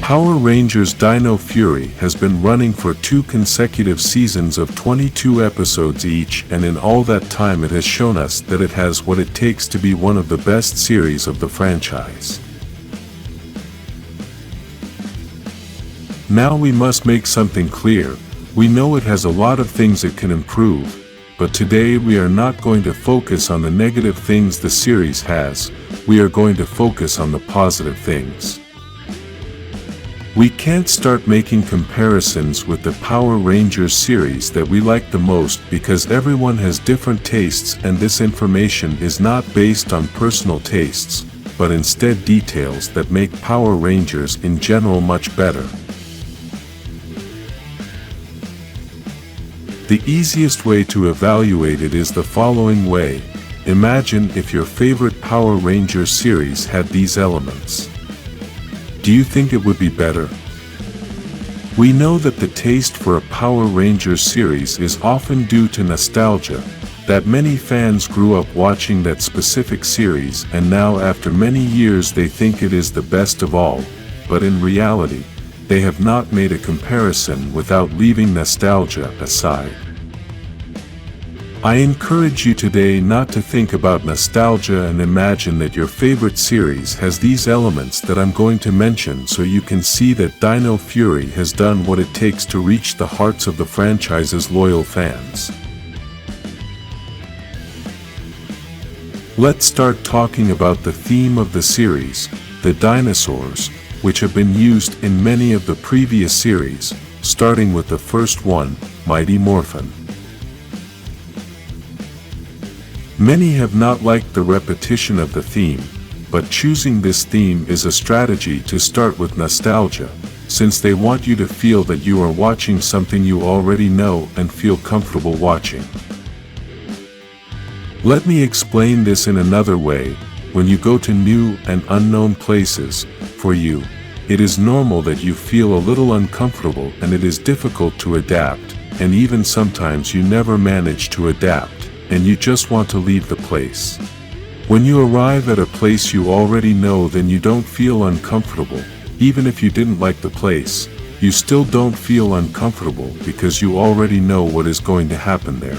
Power Rangers Dino Fury has been running for 2 consecutive seasons of 22 episodes each, and in all that time it has shown us that it has what it takes to be one of the best series of the franchise. Now we must make something clear. We know it has a lot of things it can improve, but today we are not going to focus on the negative things the series has, we are going to focus on the positive things. We can't start making comparisons with the Power Rangers series that we like the most because everyone has different tastes, and this information is not based on personal tastes, but instead details that make Power Rangers in general much better. The easiest way to evaluate it is the following way. Imagine if your favorite Power Rangers series had these elements. Do you think it would be better? We know that the taste for a Power Rangers series is often due to nostalgia, that many fans grew up watching that specific series and now after many years they think it is the best of all, but in reality, they have not made a comparison without leaving nostalgia aside. I encourage you today not to think about nostalgia and imagine that your favorite series has these elements that I'm going to mention, so you can see that Dino Fury has done what it takes to reach the hearts of the franchise's loyal fans. Let's start talking about the theme of the series, the dinosaurs, which have been used in many of the previous series, starting with the first one, Mighty Morphin. Many have not liked the repetition of the theme, but choosing this theme is a strategy to start with nostalgia, since they want you to feel that you are watching something you already know and feel comfortable watching. Let me explain this in another way. When you go to new and unknown places, for you, it is normal that you feel a little uncomfortable and it is difficult to adapt, and even sometimes you never manage to adapt, and you just want to leave the place. When you arrive at a place you already know, then you don't feel uncomfortable. Even if you didn't like the place, you still don't feel uncomfortable because you already know what is going to happen there.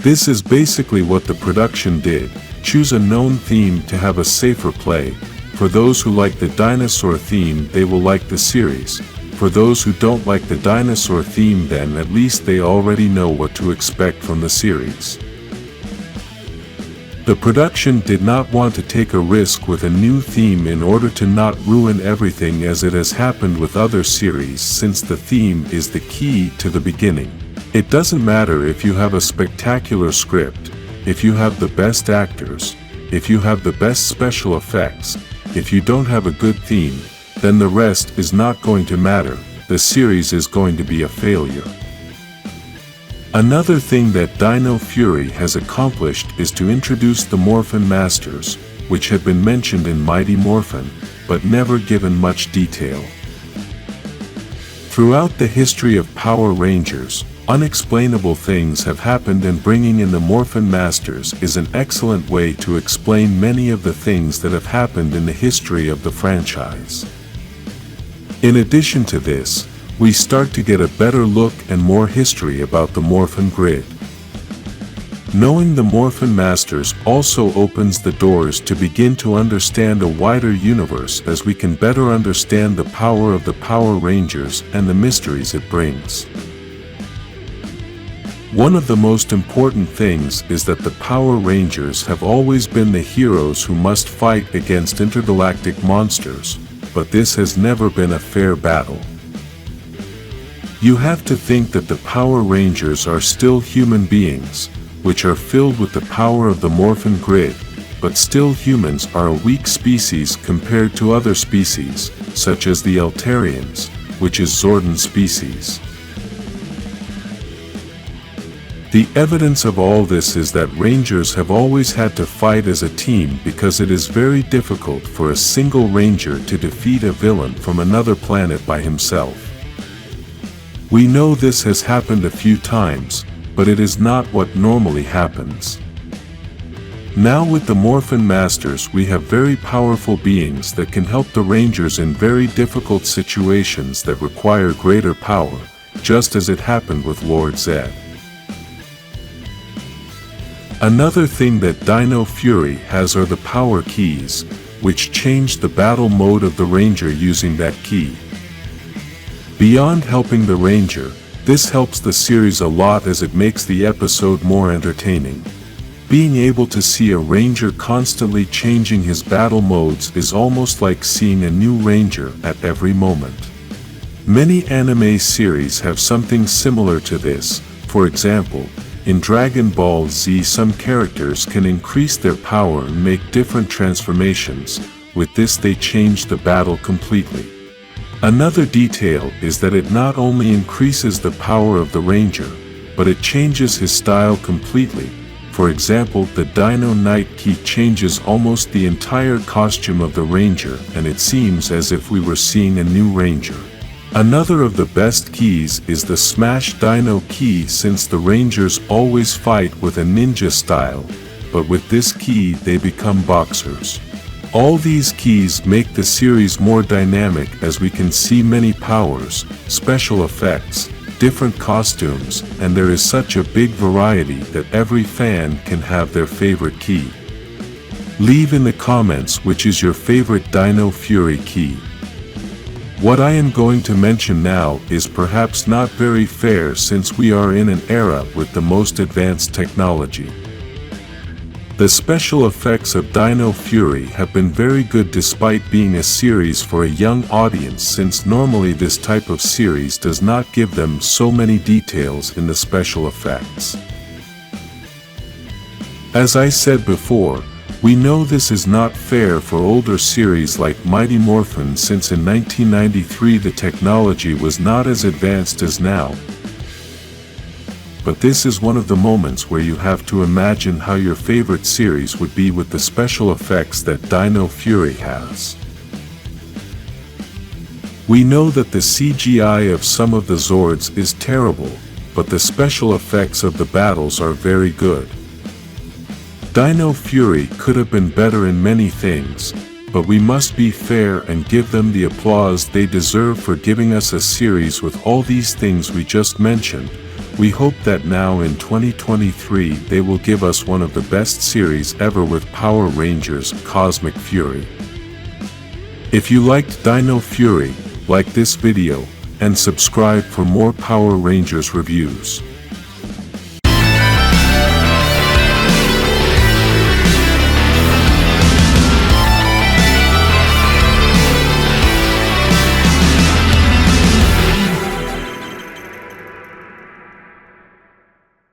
This is basically what the production did. Choose a known theme to have a safer play. For those who like the dinosaur theme, they will like the series. For those who don't like the dinosaur theme, then at least they already know what to expect from the series. The production did not want to take a risk with a new theme in order to not ruin everything, as it has happened with other series, since the theme is the key to the beginning. It doesn't matter if you have a spectacular script, if you have the best actors, if you have the best special effects, if you don't have a good theme, then the rest is not going to matter. The series is going to be a failure. Another thing that Dino Fury has accomplished is to introduce the Morphin Masters, which had been mentioned in Mighty Morphin, but never given much detail. Throughout the history of Power Rangers, unexplainable things have happened, and bringing in the Morphin Masters is an excellent way to explain many of the things that have happened in the history of the franchise. In addition to this, we start to get a better look and more history about the Morphin Grid. Knowing the Morphin Masters also opens the doors to begin to understand a wider universe, as we can better understand the power of the Power Rangers and the mysteries it brings. One of the most important things is that the Power Rangers have always been the heroes who must fight against intergalactic monsters, but this has never been a fair battle. You have to think that the Power Rangers are still human beings, which are filled with the power of the Morphin Grid, but still humans are a weak species compared to other species, such as the Eltarians, which is Zordon species. The evidence of all this is that Rangers have always had to fight as a team, because it is very difficult for a single Ranger to defeat a villain from another planet by himself. We know this has happened a few times, but it is not what normally happens. Now with the Morphin Masters we have very powerful beings that can help the Rangers in very difficult situations that require greater power, just as it happened with Lord Zedd. Another thing that Dino Fury has are the power keys, which change the battle mode of the Ranger using that key. Beyond helping the Ranger, this helps the series a lot as it makes the episode more entertaining. Being able to see a Ranger constantly changing his battle modes is almost like seeing a new Ranger at every moment. Many anime series have something similar to this. For example, in Dragon Ball Z some characters can increase their power and make different transformations. With this they change the battle completely. Another detail is that it not only increases the power of the Ranger, but it changes his style completely. For example, the Dino Knight key changes almost the entire costume of the Ranger, and it seems as if we were seeing a new Ranger. Another of the best keys is the Smash Dino key, since the Rangers always fight with a ninja style, but with this key they become boxers. All these keys make the series more dynamic as we can see many powers, special effects, different costumes, and there is such a big variety that every fan can have their favorite key. Leave in the comments which is your favorite Dino Fury key. What I am going to mention now is perhaps not very fair since we are in an era with the most advanced technology. The special effects of Dino Fury have been very good despite being a series for a young audience, since normally this type of series does not give them so many details in the special effects. As I said before, we know this is not fair for older series like Mighty Morphin, since in 1993 the technology was not as advanced as now. But this is one of the moments where you have to imagine how your favorite series would be with the special effects that Dino Fury has. We know that the CGI of some of the Zords is terrible, but the special effects of the battles are very good. Dino Fury could have been better in many things, but we must be fair and give them the applause they deserve for giving us a series with all these things we just mentioned. We hope that now in 2023 they will give us one of the best series ever with Power Rangers Cosmic Fury. If you liked Dino Fury, like this video, and subscribe for more Power Rangers reviews.